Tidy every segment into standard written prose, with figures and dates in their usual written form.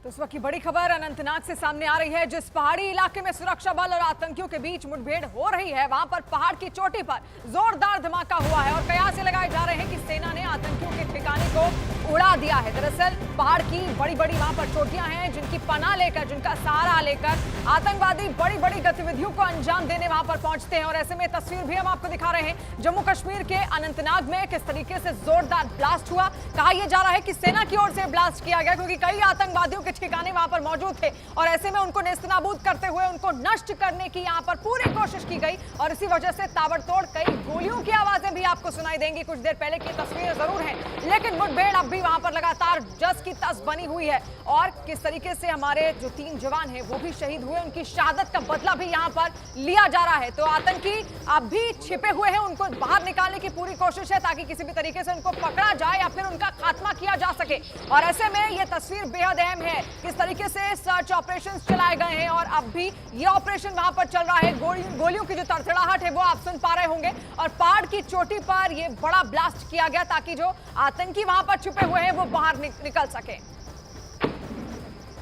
तो इस वक्त की बड़ी खबर अनंतनाग से सामने आ रही है। जिस पहाड़ी इलाके में सुरक्षा बल और आतंकियों के बीच मुठभेड़ हो रही है, वहां पर पहाड़ की चोटी पर जोरदार धमाका हुआ है और कयास लगाए जा रहे हैं कि सेना ने आतंकियों के ठिकाने को उड़ा दिया है। दरअसल पहाड़ की बड़ी बड़ी वहां पर चोटियां हैं जिनकी पनाह लेकर, जिनका सहारा लेकर आतंकवादी बड़ी बड़ी गतिविधियों को अंजाम देने वहां पर पहुंचते हैं। और ऐसे में तस्वीर भी हम आपको दिखा रहे हैं जम्मू कश्मीर के अनंतनाग में किस तरीके से जोरदार ब्लास्ट हुआ। कहा यह जा रहा है कि सेना की ओर से ब्लास्ट किया गया क्योंकि कई आतंकवादियों के ठिकाने वहां पर मौजूद थे और ऐसे में उनको नेस्तनाबूद करते हुए उनको नष्ट करने की यहां पर पूरी कोशिश की गई और इसी वजह से ताबड़तोड़ कई गोलियों की आवाजें भी आपको सुनाई देंगी। कुछ देर पहले की तस्वीरें जरूर हैं, लेकिन मुठभेड़ अब भी वहां पर लगातार जस की तस बनी हुई है। और किस तरीके से हमारे जो 3 जवान हैं वो भी शहीद हुए, उनकी शहादत का बदला भी यहां पर लिया जा रहा है। तो आतंकी अब भी छिपे हुए हैं, उनको बाहर निकालने की पूरी कोशिश है ताकि किसी भी तरीके से उनको पकड़ा जाए या फिर उनका खात्मा किया जा सके। और ऐसे में ये तस्वीर बेहद अहम है, किस तरीके से सर्च ऑपरेशन चलाए गए हैं और अब भी ये ऑपरेशन वहां पर चल रहा है। गोलियों की जो तड़तड़ाहट है वो आप सुन पा रहे होंगे और पहाड़ की चोटी पर ये बड़ा ब्लास्ट किया गया ताकि जो आतंकी वहां पर छुपे हुए हैं वो बाहर निकल सके।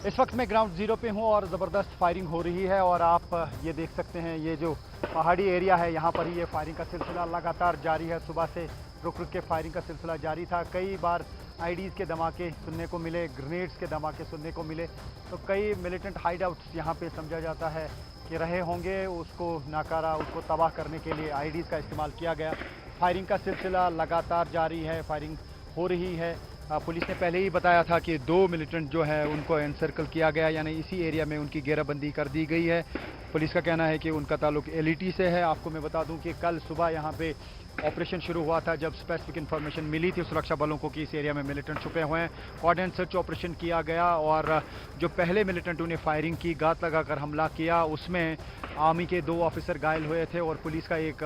इस वक्त मैं ग्राउंड जीरो पे हूँ और ज़बरदस्त फायरिंग हो रही है और आप ये देख सकते हैं ये जो पहाड़ी एरिया है यहाँ पर ही ये फायरिंग का सिलसिला लगातार जारी है। सुबह से रुक रुक के फायरिंग का सिलसिला जारी था। कई बार आईडीज़ के धमाके सुनने को मिले, ग्रेनेड्स के धमाके सुनने को मिले। तो कई मिलिटेंट हाइडआउट्स यहाँ पे समझा जाता है कि रहे होंगे, उसको नाकारा, उसको तबाह करने के लिए आईडीज़ का इस्तेमाल किया गया। फायरिंग का सिलसिला लगातार जारी है, फायरिंग हो रही है। पुलिस ने पहले ही बताया था कि 2 मिलिटेंट जो है उनको एनसर्कल किया गया, यानी इसी एरिया में उनकी घेराबंदी कर दी गई है। पुलिस का कहना है कि उनका ताल्लुक एलईटी से है। आपको मैं बता दूं कि कल सुबह यहाँ पे ऑपरेशन शुरू हुआ था जब स्पेसिफिक इन्फॉर्मेशन मिली थी सुरक्षा बलों को कि इस एरिया में मिलिटेंट छुपे हुए हैं। कोऑर्डिनेट सर्च ऑपरेशन किया गया और जो पहले मिलिटेंट उन्हें फायरिंग की, गात लगाकर हमला किया, उसमें आर्मी के 2 ऑफिसर घायल हुए थे और पुलिस का एक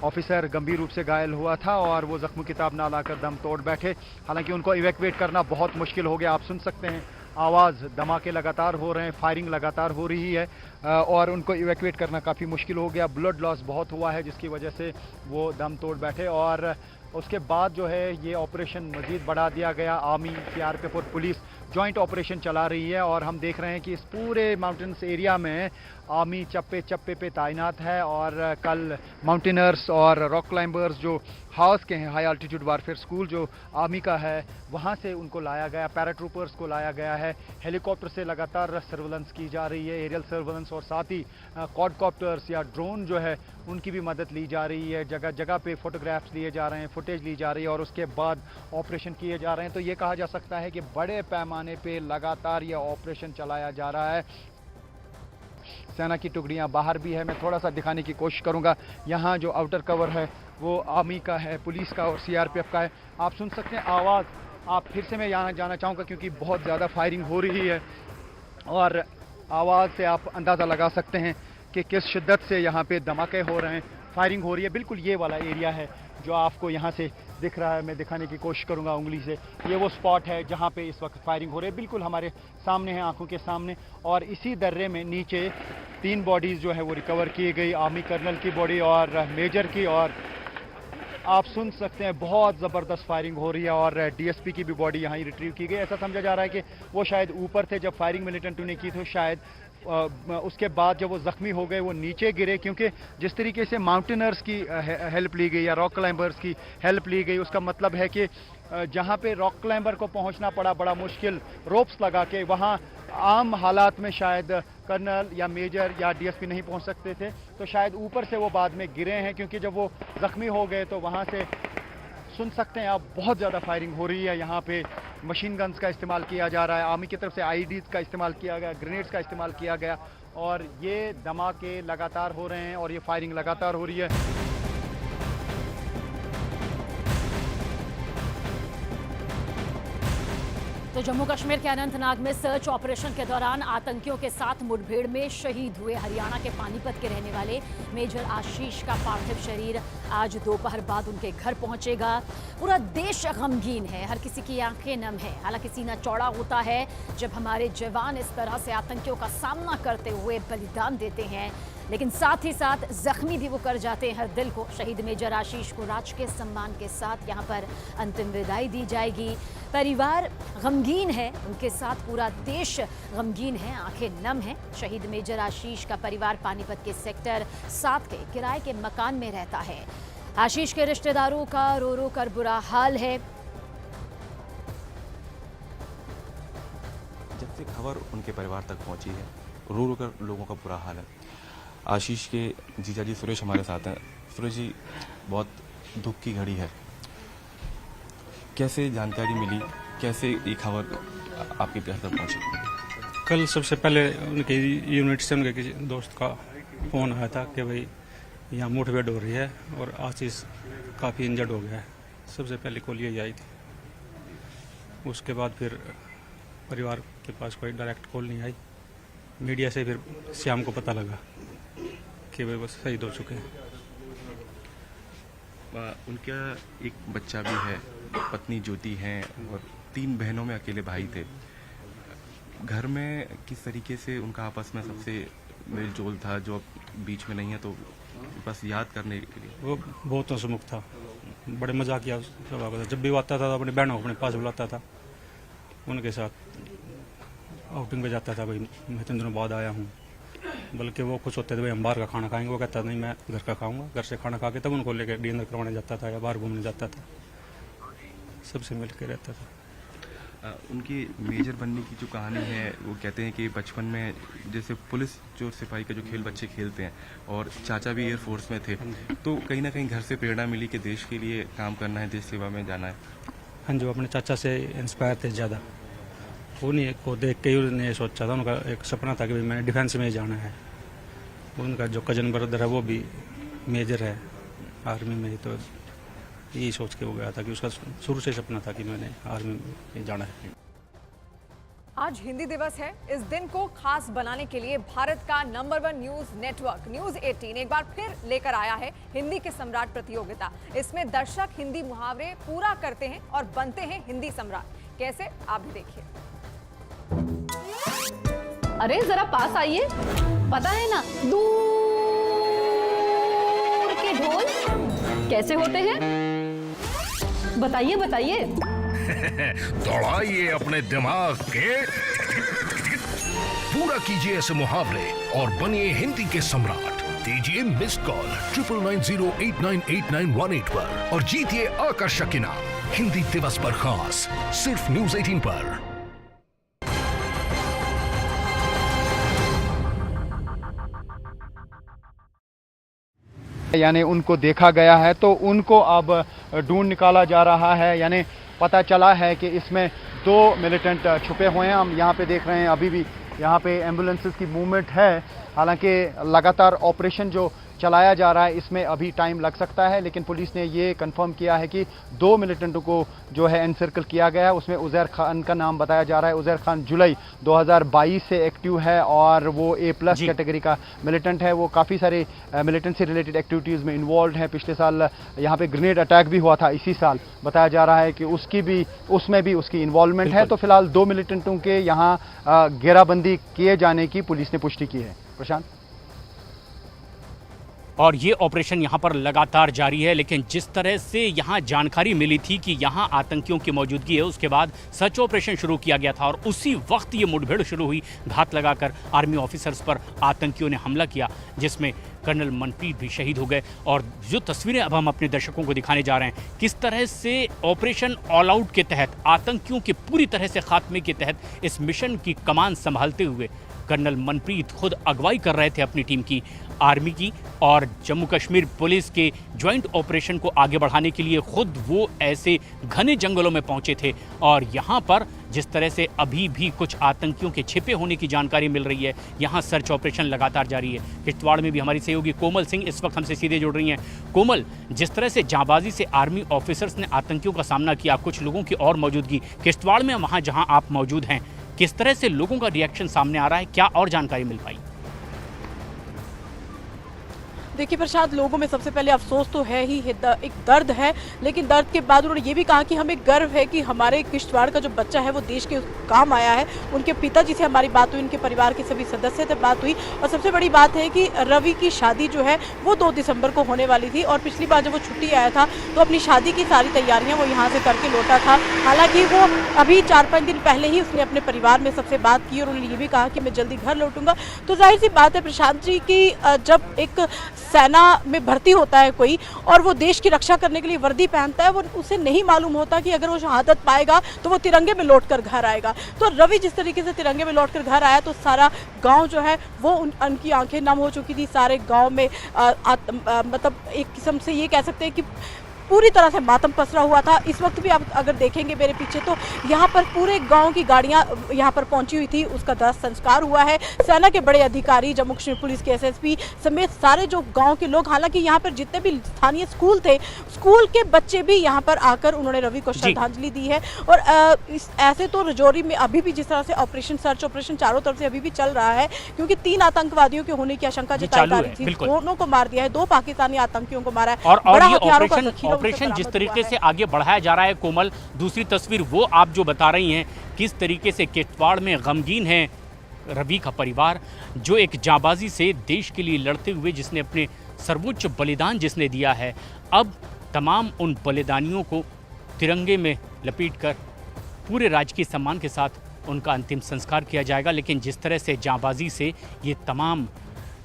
ऑफिसर गंभीर रूप से घायल हुआ था और वो जख्म किताब ना लाकर दम तोड़ बैठे। हालांकि उनको इवैक्यूएट करना बहुत मुश्किल हो गया। आप सुन सकते हैं आवाज़, धमाके लगातार हो रहे हैं, फायरिंग लगातार हो रही है और उनको इवैक्यूएट करना काफ़ी मुश्किल हो गया। ब्लड लॉस बहुत हुआ है जिसकी वजह से वो दम तोड़ बैठे और उसके बाद जो है ये ऑपरेशन मज़ीद बढ़ा दिया गया। आर्मी, सीआरपीएफ और पुलिस जॉइंट ऑपरेशन चला रही है और हम देख रहे हैं कि इस पूरे माउंटेन्स एरिया में आर्मी चप्पे चप्पे पे तैनात है। और कल माउंटेनर्स और रॉक क्लाइंबर्स जो हाउस के हैं, हाई अल्टीट्यूड वारफेयर स्कूल जो आर्मी का है, वहाँ से उनको लाया गया, पैराट्रूपर्स को लाया गया है। हेलीकॉप्टर से लगातार सर्वेलेंस की जा रही है, एरियल सर्वेलेंस, और साथ ही क्वाडकॉप्टर्स या ड्रोन जो है उनकी भी मदद ली जा रही है। जगह जगह पे फोटोग्राफ्स लिए जा रहे हैं, फुटेज ली जा रही है और उसके बाद ऑपरेशन किए जा रहे हैं। तो ये कहा जा सकता है कि बड़े पैमाने पे लगातार ये ऑपरेशन चलाया जा रहा है। सेना की टुकड़ियां बाहर भी है, मैं थोड़ा सा दिखाने की कोशिश करूंगा। यहाँ जो आउटर कवर है वो आर्मी का है, पुलिस का और सीआरपीएफ का है। आप सुन सकते हैं आवाज़। आप फिर से मैं यहाँ जाना चाहूँगा क्योंकि बहुत ज़्यादा फायरिंग हो रही है और आवाज़ से आप अंदाज़ा लगा सकते हैं कि किस शिद्दत से यहाँ पे धमाके हो रहे हैं, फायरिंग हो रही है। बिल्कुल ये वाला एरिया है जो आपको यहाँ से दिख रहा है, मैं दिखाने की कोशिश करूँगा उंगली से। ये वो स्पॉट है जहाँ पे इस वक्त फायरिंग हो रही है, बिल्कुल हमारे सामने है, आंखों के सामने। और इसी दर्रे में नीचे 3 बॉडीज़ जो है वो रिकवर की गई, आर्मी कर्नल की बॉडी और मेजर की। और आप सुन सकते हैं बहुत ज़बरदस्त फायरिंग हो रही है और डीएसपी की भी बॉडी यहाँ ही रिट्रीव की गई। ऐसा समझा जा रहा है कि वो शायद ऊपर थे जब फायरिंग मिलिटेंट ने की, तो शायद उसके बाद जब वो ज़ख्मी हो गए वो नीचे गिरे, क्योंकि जिस तरीके से माउंटेनर्स की हेल्प ली गई या रॉक क्लाइंबर्स की हेल्प ली गई, उसका मतलब है कि जहाँ पे रॉक क्लाइंबर को पहुँचना पड़ा बड़ा मुश्किल, रोप्स लगा के, वहाँ आम हालात में शायद कर्नल या मेजर या डीएसपी नहीं पहुँच सकते थे, तो शायद ऊपर से वो बाद में गिरे हैं। क्योंकि जब वो ज़ख्मी हो गए तो वहाँ से सुन सकते हैं आप बहुत ज़्यादा फायरिंग हो रही है। यहाँ पे मशीन गन्स का इस्तेमाल किया जा रहा है, आर्मी की तरफ से आईडीज़ का इस्तेमाल किया गया, ग्रेनेड्स का इस्तेमाल किया गया और ये धमाके लगातार हो रहे हैं और ये फायरिंग लगातार हो रही है। तो जम्मू कश्मीर के अनंतनाग में सर्च ऑपरेशन के दौरान आतंकियों के साथ मुठभेड़ में शहीद हुए हरियाणा के पानीपत के रहने वाले मेजर आशीष का पार्थिव शरीर आज दोपहर बाद उनके घर पहुंचेगा। पूरा देश गमगीन है, हर किसी की आंखें नम है। हालांकि सीना चौड़ा होता है जब हमारे जवान इस तरह से आतंकियों का सामना करते हुए बलिदान देते हैं। लेकिन साथ ही साथ जख्मी भी वो कर जाते हैं दिल को। शहीद मेजर आशीष को राजकीय सम्मान के साथ यहाँ पर अंतिम विदाई दी जाएगी। परिवार गमगीन है, उनके साथ पूरा देश गमगीन है, आंखें नम हैं। शहीद मेजर आशीष का परिवार पानीपत के सेक्टर 7 के किराए के मकान में रहता है। आशीष के रिश्तेदारों का रो रो कर बुरा हाल है। जब से खबर उनके परिवार तक पहुंची है, रो रो कर लोगों का बुरा हाल है। आशीष के जीजा जी सुरेश हमारे साथ हैं। सुरेश जी, बहुत दुख की घड़ी है, कैसे जानकारी मिली, कैसे ये खबर आपके घर तक पहुंची? कल सबसे पहले उनके यूनिट से उनके किसी दोस्त का फ़ोन आया था कि भाई यहाँ मुठभेड़ हो रही है और आशीष काफ़ी इंजर्ड हो गया है। सबसे पहले कॉल यही आई थी। उसके बाद फिर परिवार के पास कोई डायरेक्ट कॉल नहीं आई। मीडिया से फिर शाम को पता लगा कि वे बस शहीद हो चुके हैं। उनका एक बच्चा भी है, पत्नी ज्योति हैं और 3 बहनों में अकेले भाई थे। घर में किस तरीके से उनका आपस में सबसे मेल जोल था, जो अब बीच में नहीं है, तो बस याद करने के लिए? वो बहुत हंसमुख था, बड़े मजाकिया स्वभाव का था। जब भी वो आता था तो अपने बहनों को अपने पास बुलाता था, उनके साथ आउटिंग पे जाता था। भाई मैं 3 दिनों बाद आया हूँ, बल्कि वो खुश होते थे भाई हम बाहर का खाना खाएंगे। वो कहता नहीं, मैं घर का खाऊंगा। घर से खाना खा के तब उनको लेकर डिनर करवाने जाता था या बाहर घूमने जाता था। सबसे मिल के रहता था। उनकी मेजर बनने की जो कहानी है, वो कहते हैं कि बचपन में जैसे पुलिस जो सिपाही का जो खेल बच्चे खेलते हैं, और चाचा भी एयरफोर्स में थे, तो कहीं ना कहीं घर से प्रेरणा मिली कि देश के लिए काम करना है, देश सेवा में जाना है। हाँ जी, वो अपने चाचा से इंस्पायर थे ज़्यादा। उन्हीं को देख के ही उन्होंने सोचा था, उनका एक सपना था कि भाई मैंने डिफेंस में जाना है। उनका जो कजन ब्रदर है वो भी मेजर है आर्मी में, तो यही सोच के वो गया था कि उसका शुरू से सपना था कि मैंने आर्मी में जाना है। आज हिंदी दिवस है। इस दिन को खास बनाने के लिए भारत का नंबर 1 न्यूज नेटवर्क न्यूज 18 एक बार फिर लेकर आया है हिंदी के सम्राट प्रतियोगिता। इसमें दर्शक हिंदी मुहावरे पूरा करते हैं और बनते हैं हिंदी सम्राट। कैसे, आप भी देखिए। अरे जरा पास आइए, पता है ना दूर के ढोल कैसे होते हैं? बताइए बताइए। दौड़ाइए अपने दिमाग के, पूरा कीजिए ऐसे मुहावरे और बनिए हिंदी के सम्राट। दीजिए मिस्ड कॉल 9990898918 पर और जीतिए आकर्षक इनाम। हिंदी दिवस पर खास, सिर्फ न्यूज 18 पर। यानी उनको देखा गया है, तो उनको अब ढूंढ निकाला जा रहा है। यानी पता चला है कि इसमें 2 मिलिटेंट छुपे हुए हैं। हम यहाँ पे देख रहे हैं, अभी भी यहाँ पे एम्बुलेंसेस की मूवमेंट है। हालांकि लगातार ऑपरेशन जो चलाया जा रहा है, इसमें अभी टाइम लग सकता है, लेकिन पुलिस ने ये कंफर्म किया है कि 2 मिलिटेंटों को जो है एनसर्कल किया गया है। उसमें उज़ैर खान का नाम बताया जा रहा है। उज़ैर खान जुलाई 2022 से एक्टिव है और वो A+ कैटेगरी का मिलिटेंट है। वो काफ़ी सारे मिलिटेंट से रिलेटेड एक्टिविटीज़ में इन्वॉल्व है। पिछले साल यहाँ पे ग्रेनेड अटैक भी हुआ था, इसी साल बताया जा रहा है कि उसमें भी उसकी इन्वॉल्वमेंट है। तो फिलहाल 2 मिलिटेंटों के यहाँ घेराबंदी किए जाने की पुलिस ने पुष्टि की है। प्रशांत, और ये ऑपरेशन यहाँ पर लगातार जारी है, लेकिन जिस तरह से यहाँ जानकारी मिली थी कि यहाँ आतंकियों की मौजूदगी है, उसके बाद सर्च ऑपरेशन शुरू किया गया था और उसी वक्त ये मुठभेड़ शुरू हुई। घात लगाकर आर्मी ऑफिसर्स पर आतंकियों ने हमला किया, जिसमें कर्नल मनप्रीत भी शहीद हो गए। और जो तस्वीरें अब हम अपने दर्शकों को दिखाने जा रहे हैं, किस तरह से ऑपरेशन ऑल आउट के तहत, आतंकियों के पूरी तरह से खात्मे के तहत इस मिशन की कमान संभालते हुए कर्नल मनप्रीत खुद अगुवाई कर रहे थे अपनी टीम की, आर्मी की, और जम्मू कश्मीर पुलिस के ज्वाइंट ऑपरेशन को आगे बढ़ाने के लिए खुद वो ऐसे घने जंगलों में पहुंचे थे। और यहाँ पर जिस तरह से अभी भी कुछ आतंकियों के छिपे होने की जानकारी मिल रही है, यहाँ सर्च ऑपरेशन लगातार जारी है। किश्तवाड़ में भी हमारी सहयोगी कोमल सिंह इस वक्त हमसे सीधे जुड़ रही हैं। कोमल, जिस तरह से जांबाजी से आर्मी ऑफिसर्स ने आतंकियों का सामना किया, कुछ लोगों की और मौजूदगी किश्तवाड़ में, वहाँ जहाँ आप मौजूद हैं, किस तरह से लोगों का रिएक्शन सामने आ रहा है, क्या और जानकारी मिल पाई? देखिए प्रशांत, लोगों में सबसे पहले अफसोस तो है ही, एक दर्द है, लेकिन दर्द के बाद उन्होंने ये भी कहा कि हमें गर्व है कि हमारे किश्तवाड़ का जो बच्चा है वो देश के काम आया है। उनके पिताजी से हमारी बात हुई, उनके परिवार के सभी सदस्य से बात हुई, और सबसे बड़ी बात है कि रवि की शादी जो है वो 2 दिसंबर को होने वाली थी, और पिछली बार जब वो छुट्टी आया था तो अपनी शादी की सारी तैयारियां वो यहाँ से करके लौटा था। हालांकि वो अभी 4-5 दिन पहले ही उसने अपने परिवार में सबसे बात की, और उन्होंने ये भी कहा कि मैं जल्दी घर लौटूंगा। तो जाहिर सी बात है प्रशांत जी की जब एक सेना में भर्ती होता है कोई और वो देश की रक्षा करने के लिए वर्दी पहनता है, वो उसे नहीं मालूम होता कि अगर वो शहादत पाएगा तो वो तिरंगे में लौटकर घर आएगा। तो रवि जिस तरीके से तिरंगे में लौटकर घर आया तो सारा गांव जो है वो उनकी आंखें नम हो चुकी थी। सारे गांव में मतलब एक किस्म से ये कह सकते हैं कि पूरी तरह से मातम पसरा हुआ था। इस वक्त भी आप अगर देखेंगे मेरे पीछे तो यहाँ पर पूरे गांव की गाड़ियाँ यहाँ पर पहुँची हुई थी, उसका दाह संस्कार हुआ है। सेना के बड़े अधिकारी, जम्मू कश्मीर पुलिस के एसएसपी समेत सारे जो गांव के लोग, हालांकि यहाँ पर जितने भी स्थानीय स्कूल थे, स्कूल के बच्चे भी यहाँ पर आकर उन्होंने रवि को श्रद्धांजलि दी है। और ऐसे तो रजौरी में अभी भी जिस तरह से ऑपरेशन, सर्च ऑपरेशन चारों तरफ से अभी भी चल रहा है, क्योंकि 3 आतंकवादियों के होने की आशंका जताई जा रही थी। दोनों को मार दिया है, 2 पाकिस्तानी आतंकियों को मारा है। और ये ऑपरेशन जिस तरीके से आगे बढ़ाया जा रहा है कोमल, दूसरी तस्वीर वो आप जो बता रही हैं, किस तरीके से किश्तवाड़ में गमगीन है रवि का परिवार, जो एक जांबाजी से देश के लिए लड़ते हुए जिसने अपने सर्वोच्च बलिदान जिसने दिया है, अब तमाम उन बलिदानियों को तिरंगे में लपेटकर पूरे राजकीय सम्मान के साथ उनका अंतिम संस्कार किया जाएगा। लेकिन जिस तरह से जांबाजी से ये तमाम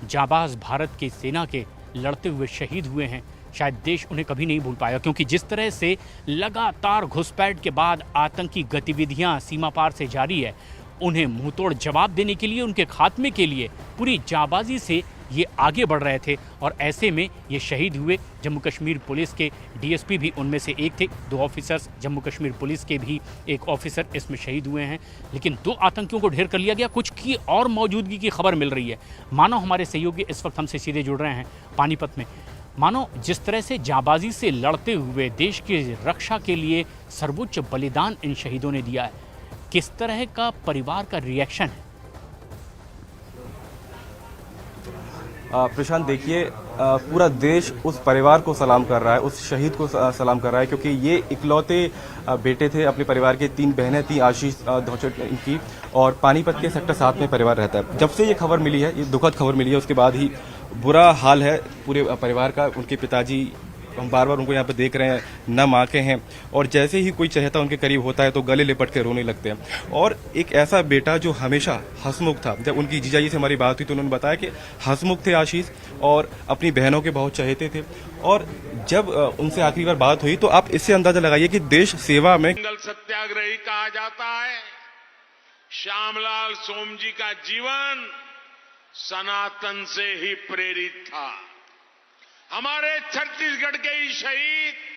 जांबाज भारत की सेना के लड़ते हुए शहीद हुए हैं, शायद देश उन्हें कभी नहीं भूल पाएगा, क्योंकि जिस तरह से लगातार घुसपैठ के बाद आतंकी गतिविधियां सीमा पार से जारी है, उन्हें मुंहतोड़ जवाब देने के लिए, उनके खात्मे के लिए पूरी जांबाजी से ये आगे बढ़ रहे थे। और ऐसे में ये शहीद हुए। जम्मू कश्मीर पुलिस के डीएसपी भी उनमें से एक थे, 2 ऑफिसर्स जम्मू कश्मीर पुलिस के भी एक ऑफिसर इसमें शहीद हुए हैं। लेकिन 2 आतंकियों को ढेर कर लिया गया। कुछ की और मौजूदगी की खबर मिल रही है। मानो हमारे सहयोगी इस वक्त हमसे सीधे जुड़ रहे हैं पानीपत में। मानो जिस तरह से जांबाजी से लड़ते हुए देश की रक्षा के लिए सर्वोच्च बलिदान इन शहीदों ने दिया है, किस तरह का परिवार का रिएक्शन है? प्रशांत, देखिए पूरा देश उस परिवार को सलाम कर रहा है, उस शहीद को सलाम कर रहा है, क्योंकि ये इकलौते बेटे थे अपने परिवार के। 3 बहनें थी, आशीष धोचट इनकी, और पानीपत के सेक्टर 7 में परिवार रहता है। जब से ये खबर मिली है, ये दुखद खबर मिली है, उसके बाद ही बुरा हाल है पूरे परिवार का। उनके पिताजी, हम बार बार उनको यहाँ पे देख रहे हैं, नम आंखें हैं, और जैसे ही कोई चहेता उनके करीब होता है तो गले लिपट के रोने लगते हैं। और एक ऐसा बेटा जो हमेशा हंसमुख था। जब उनकी जीजाजी से हमारी बात हुई तो उन्होंने बताया कि हंसमुख थे आशीष, और अपनी बहनों के बहुत चहेते थे। और जब उनसे आखिरी बार बात हुई तो आप इससे अंदाजा लगाइए कि देश सेवा में जंगल सत्याग्रही कहा जाता है। श्यामलाल सोमजी का जीवन सनातन से ही प्रेरित था। हमारे छत्तीसगढ़ के ही शहीद